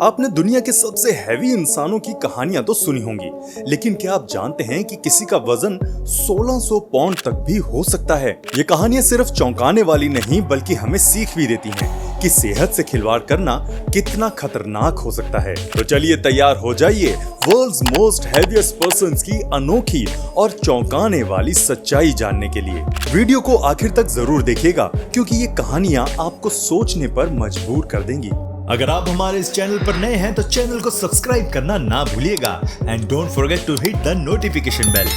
आपने दुनिया के सबसे हैवी इंसानों की कहानियां तो सुनी होंगी, लेकिन क्या आप जानते हैं कि किसी का वजन 1600 पाउंड तक भी हो सकता है। ये कहानियां सिर्फ चौंकाने वाली नहीं बल्कि हमें सीख भी देती हैं कि सेहत से खिलवाड़ करना कितना खतरनाक हो सकता है। तो चलिए तैयार हो जाइए वर्ल्ड्स मोस्ट हैवीएस्ट पर्सन्स की अनोखी और चौंकाने वाली सच्चाई जानने के लिए। वीडियो को आखिर तक जरूर देखिएगा क्योंकि ये कहानियां आपको सोचने पर मजबूर कर देंगी। अगर आप हमारे इस चैनल पर नए हैं तो चैनल को सब्सक्राइब करना ना भूलिएगा and don't forget to hit the notification bell.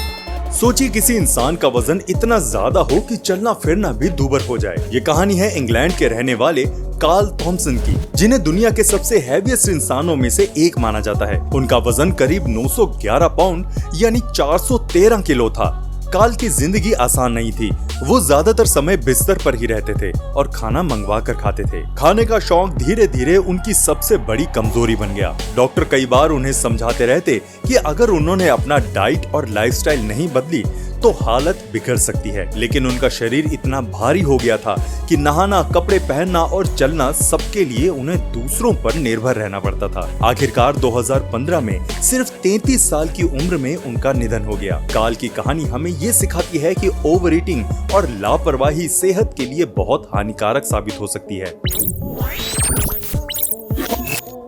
सोचिए किसी इंसान का वजन इतना ज्यादा हो कि चलना फिरना भी दूभर हो जाए। ये कहानी है इंग्लैंड के रहने वाले कार्ल थॉमसन की, जिन्हें दुनिया के सबसे हैवीएस्ट इंसानों में से एक माना जाता है। उनका वजन करीब 911 पाउंड यानी 413 किलो था। कार्ल की जिंदगी आसान नहीं थी। वो ज्यादातर समय बिस्तर पर ही रहते थे और खाना मंगवा कर खाते थे। खाने का शौक धीरे धीरे उनकी सबसे बड़ी कमजोरी बन गया। डॉक्टर कई बार उन्हें समझाते रहते कि अगर उन्होंने अपना डाइट और लाइफस्टाइल नहीं बदली तो हालत बिगड़ सकती है, लेकिन उनका शरीर इतना भारी हो गया था कि नहाना, कपड़े पहनना और चलना सबके लिए उन्हें दूसरों पर निर्भर रहना पड़ता था। आखिरकार 2015 में सिर्फ 33 साल की उम्र में उनका निधन हो गया। कार्ल की कहानी हमें ये सिखाती है कि ओवर ईटिंग और लापरवाही सेहत के लिए बहुत हानिकारक साबित हो सकती है।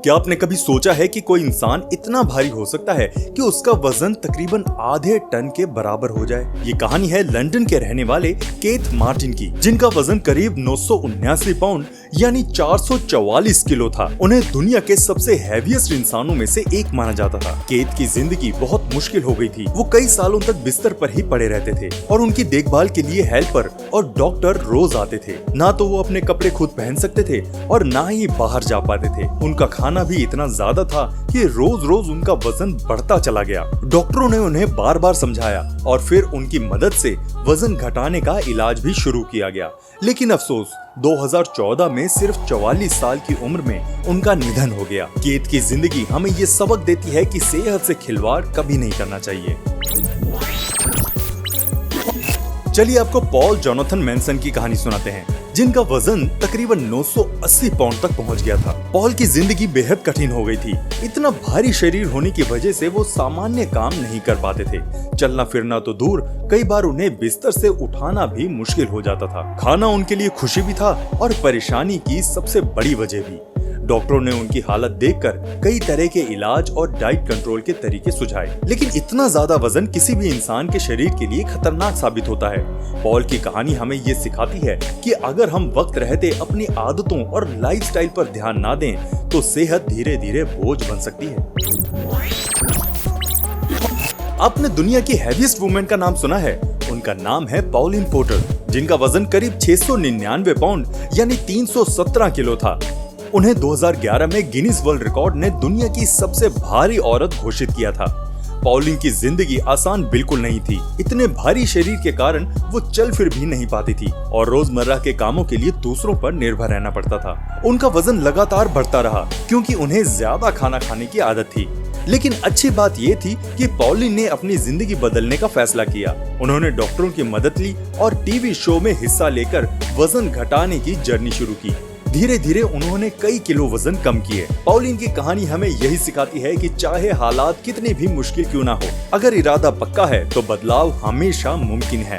क्या आपने कभी सोचा है कि कोई इंसान इतना भारी हो सकता है कि उसका वजन तकरीबन आधे टन के बराबर हो जाए? ये कहानी है लंदन के रहने वाले केथ मार्टिन की, जिनका वजन करीब 979 पाउंड यानी 444 किलो था। उन्हें दुनिया के सबसे हैवीएस्ट इंसानों में से एक माना जाता था। केथ की जिंदगी बहुत मुश्किल हो गई थी। वो कई सालों तक बिस्तर पर ही पड़े रहते थे और उनकी देखभाल के लिए हेल्पर और डॉक्टर रोज आते थे। ना तो वो अपने कपड़े खुद पहन सकते थे और ना ही बाहर जा पाते थे। उनका खाना भी इतना ज्यादा था कि रोज रोज उनका वजन बढ़ता चला गया। डॉक्टरों ने उन्हें बार बार समझाया और फिर उनकी मदद से वजन घटाने का इलाज भी शुरू किया गया, लेकिन अफसोस 2014 में सिर्फ 44 साल की उम्र में उनका निधन हो गया। केथ की जिंदगी हमें ये सबक देती है कि सेहत से खिलवाड़ कभी नहीं करना चाहिए। चलिए आपको पॉल जोनाथन मैनसन की कहानी सुनाते हैं, जिनका वजन तकरीबन 980 पाउंड तक पहुंच गया था। पॉल की जिंदगी बेहद कठिन हो गई थी। इतना भारी शरीर होने की वजह से वो सामान्य काम नहीं कर पाते थे। चलना फिरना तो दूर, कई बार उन्हें बिस्तर से उठाना भी मुश्किल हो जाता था। खाना उनके लिए खुशी भी था और परेशानी की सबसे बड़ी वजह भी। डॉक्टरों ने उनकी हालत देखकर कई तरह के इलाज और डाइट कंट्रोल के तरीके सुझाए, लेकिन इतना ज्यादा वजन किसी भी इंसान के शरीर के लिए खतरनाक साबित होता है। पॉल की कहानी हमें ये सिखाती है कि अगर हम वक्त रहते अपनी आदतों और लाइफस्टाइल पर ध्यान ना दें तो सेहत धीरे धीरे बोझ बन सकती है। आपने दुनिया की हैवीएस्ट वुमेन का नाम सुना है? उनका नाम है पॉलिन पोर्टर, जिनका वजन करीब 699 पाउंड यानी 317 किलो था। उन्हें 2011 में गिनीज वर्ल्ड रिकॉर्ड ने दुनिया की सबसे भारी औरत घोषित किया था। पॉलिन की जिंदगी आसान बिल्कुल नहीं थी। इतने भारी शरीर के कारण वो चल फिर भी नहीं पाती थी और रोजमर्रा के कामों के लिए दूसरों पर निर्भर रहना पड़ता था। उनका वजन लगातार बढ़ता रहा क्योंकि उन्हें ज्यादा खाना खाने की आदत थी। लेकिन अच्छी बात ये थी कि पॉलिन ने अपनी जिंदगी बदलने का फैसला किया। उन्होंने डॉक्टरों की मदद ली और टीवी शो में हिस्सा लेकर वजन घटाने की जर्नी शुरू की। धीरे धीरे उन्होंने कई किलो वजन कम किए। पॉलिन की कहानी हमें यही सिखाती है कि चाहे हालात कितने भी मुश्किल क्यों ना हो, अगर इरादा पक्का है तो बदलाव हमेशा मुमकिन है।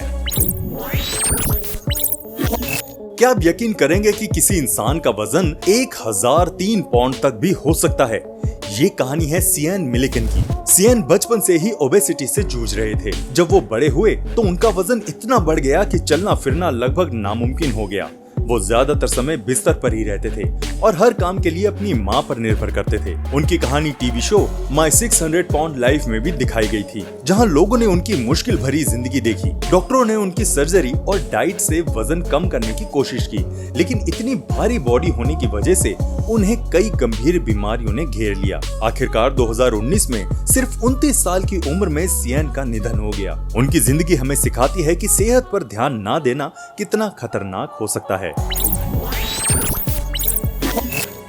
क्या आप यकीन करेंगे कि किसी इंसान का वजन 1003 पाउंड तक भी हो सकता है? ये कहानी है सियन मिलिकन की। सियन बचपन से ही ओबेसिटी से जूझ रहे थे। जब वो बड़े हुए तो उनका वजन इतना बढ़ गया कि चलना फिरना लगभग नामुमकिन हो गया। वो ज्यादातर समय बिस्तर पर ही रहते थे और हर काम के लिए अपनी माँ पर निर्भर करते थे। उनकी कहानी TV show my 600 pound life में भी दिखाई गई थी, जहाँ लोगों ने उनकी मुश्किल भरी जिंदगी देखी। डॉक्टरों ने उनकी सर्जरी और डाइट से वजन कम करने की कोशिश की, लेकिन इतनी भारी बॉडी होने की वजह से उन्हें कई गंभीर बीमारियों ने घेर लिया। आखिरकार 2019 में सिर्फ 29 साल की उम्र में सियन का निधन हो गया। उनकी जिंदगी हमें सिखाती है कि सेहत पर ध्यान ना देना कितना खतरनाक हो सकता है।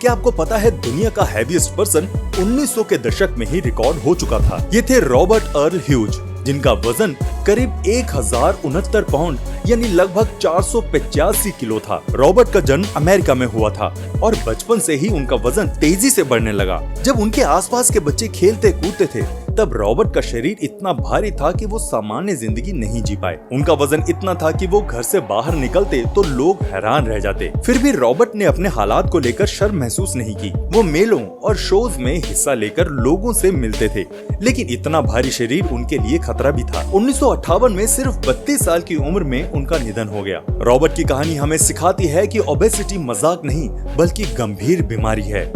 क्या आपको पता है दुनिया का हैवीएस्ट पर्सन 1900 के दशक में ही रिकॉर्ड हो चुका था? ये थे रॉबर्ट अर्ल ह्यूज। जिनका वजन करीब 1069 पाउंड यानी लगभग 485 किलो था। रॉबर्ट का जन्म अमेरिका में हुआ था और बचपन से ही उनका वजन तेजी से बढ़ने लगा। जब उनके आसपास के बच्चे खेलते कूदते थे तब रॉबर्ट का शरीर इतना भारी था कि वो सामान्य जिंदगी नहीं जी पाए। उनका वजन इतना था कि वो घर से बाहर निकलते तो लोग हैरान रह जाते। फिर भी रॉबर्ट ने अपने हालात को लेकर शर्म महसूस नहीं की। वो मेलों और शोज में हिस्सा लेकर लोगों से मिलते थे, लेकिन इतना भारी शरीर उनके लिए खतरा भी था। 1958 में सिर्फ 32 साल की उम्र में उनका निधन हो गया। रॉबर्ट की कहानी हमें सिखाती है कि ओबेसिटी मजाक नहीं बल्कि गंभीर बीमारी है।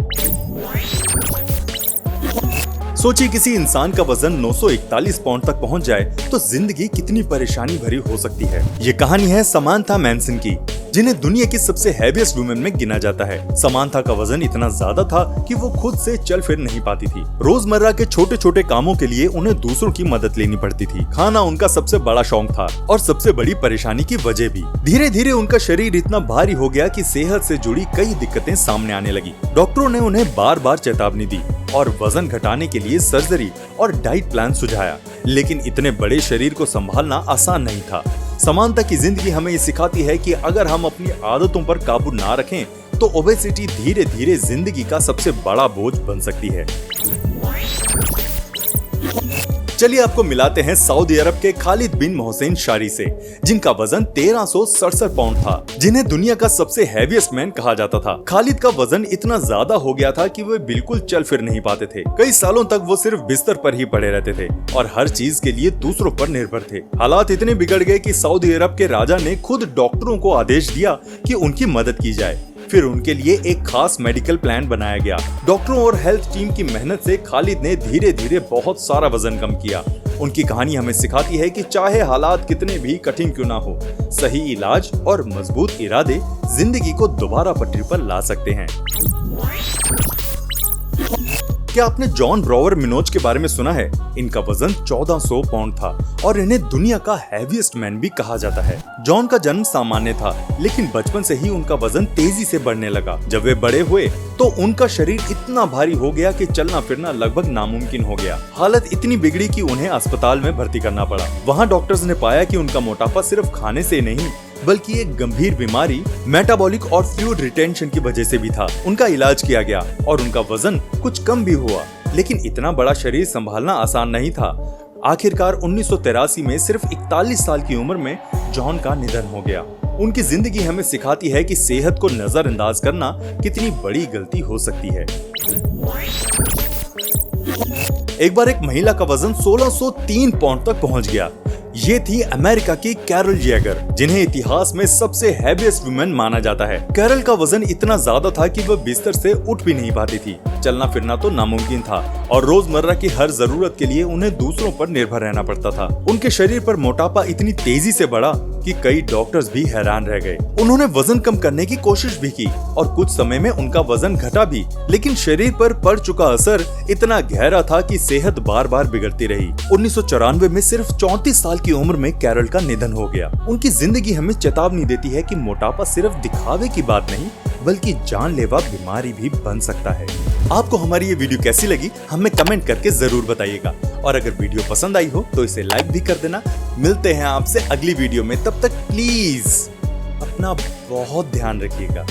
सोचिए किसी इंसान का वजन 941 पाउंड तक पहुंच जाए तो जिंदगी कितनी परेशानी भरी हो सकती है। ये कहानी है समांथा मैनसन की, जिन्हें दुनिया की सबसे हैवीएस्ट वुमेन में गिना जाता है। समांथा का वजन इतना ज्यादा था कि वो खुद से चल फिर नहीं पाती थी। रोजमर्रा के छोटे छोटे कामों के लिए उन्हें दूसरों की मदद लेनी पड़ती थी। खाना उनका सबसे बड़ा शौक था और सबसे बड़ी परेशानी की वजह भी। धीरे धीरे उनका शरीर इतना भारी हो गया कि सेहत से जुड़ी कई दिक्कतें सामने आने लगी। डॉक्टरों ने उन्हें बार बार चेतावनी दी और वजन घटाने के लिए सर्जरी और डाइट प्लान सुझाया, लेकिन इतने बड़े शरीर को संभालना आसान नहीं था। समांथा की जिंदगी हमें ये सिखाती है कि अगर हम अपनी आदतों पर काबू ना रखें तो ओबेसिटी धीरे धीरे जिंदगी का सबसे बड़ा बोझ बन सकती है। चलिए आपको मिलाते हैं सऊदी अरब के खालिद बिन मोहसिन शारी से, जिनका वजन 1367 पाउंड था, जिन्हें दुनिया का सबसे हैवीएस्ट मैन कहा जाता था। खालिद का वजन इतना ज्यादा हो गया था कि वे बिल्कुल चल फिर नहीं पाते थे। कई सालों तक वो सिर्फ बिस्तर पर ही पड़े रहते थे और हर चीज के लिए दूसरों पर निर्भर थे। हालात इतने बिगड़ गए कि सऊदी अरब के राजा ने खुद डॉक्टरों को आदेश दिया कि उनकी मदद की जाए। फिर उनके लिए एक खास मेडिकल प्लान बनाया गया। डॉक्टरों और हेल्थ टीम की मेहनत से खालिद ने धीरे धीरे बहुत सारा वजन कम किया। उनकी कहानी हमें सिखाती है कि चाहे हालात कितने भी कठिन क्यों ना हो, सही इलाज और मजबूत इरादे जिंदगी को दोबारा पटरी पर ला सकते हैं। क्या आपने जॉन ब्रावर मिनोज के बारे में सुना है? इनका वजन 1400 पाउंड था और इन्हें दुनिया का हैवीएस्ट मैन भी कहा जाता है। जॉन का जन्म सामान्य था, लेकिन बचपन से ही उनका वजन तेजी से बढ़ने लगा। जब वे बड़े हुए तो उनका शरीर इतना भारी हो गया कि चलना फिरना लगभग नामुमकिन हो गया। हालत इतनी बिगड़ी कि उन्हें अस्पताल में भर्ती करना पड़ा। वहाँ डॉक्टर्स ने पाया कि उनका मोटापा सिर्फ खाने से नहीं बल्कि एक गंभीर बीमारी मेटाबॉलिक और फ्लूइड रिटेंशन की वजह से भी था। उनका इलाज किया गया और उनका वजन कुछ कम भी हुआ, लेकिन इतना बड़ा शरीर संभालना आसान नहीं था। आखिरकार 1983 में सिर्फ 41 साल की उम्र में जॉन का निधन हो गया। उनकी जिंदगी हमें सिखाती है कि सेहत को नजरअंदाज करना कितनी बड़ी गलती हो सकती है। एक बार एक महिला का वजन 1603 पाउंड तक पहुंच गया। ये थी अमेरिका की कैरल जैगर, जिन्हें इतिहास में सबसे हैवीएस्ट वुमेन माना जाता है। कैरल का वजन इतना ज्यादा था कि वह बिस्तर से उठ भी नहीं पाती थी। चलना फिरना तो नामुमकिन था और रोजमर्रा की हर जरूरत के लिए उन्हें दूसरों पर निर्भर रहना पड़ता था। उनके शरीर पर मोटापा इतनी तेजी से बढ़ा कि कई डॉक्टर्स भी हैरान रह गए। उन्होंने वजन कम करने की कोशिश भी की और कुछ समय में उनका वजन घटा भी, लेकिन शरीर पर पड़ चुका असर इतना गहरा था कि सेहत बार बार बिगड़ती रही। 1994 में सिर्फ 34 साल की उम्र में कैरल का निधन हो गया। उनकी जिंदगी हमें चेतावनी देती है कि मोटापा सिर्फ दिखावे की बात नहीं बल्कि जानलेवा बीमारी भी बन सकता है। आपको हमारी ये वीडियो कैसी लगी हमें कमेंट करके जरूर बताइएगा और अगर वीडियो पसंद आई हो तो इसे लाइक भी कर देना। मिलते हैं आपसे अगली वीडियो में, तब तक प्लीज अपना बहुत ध्यान रखिएगा।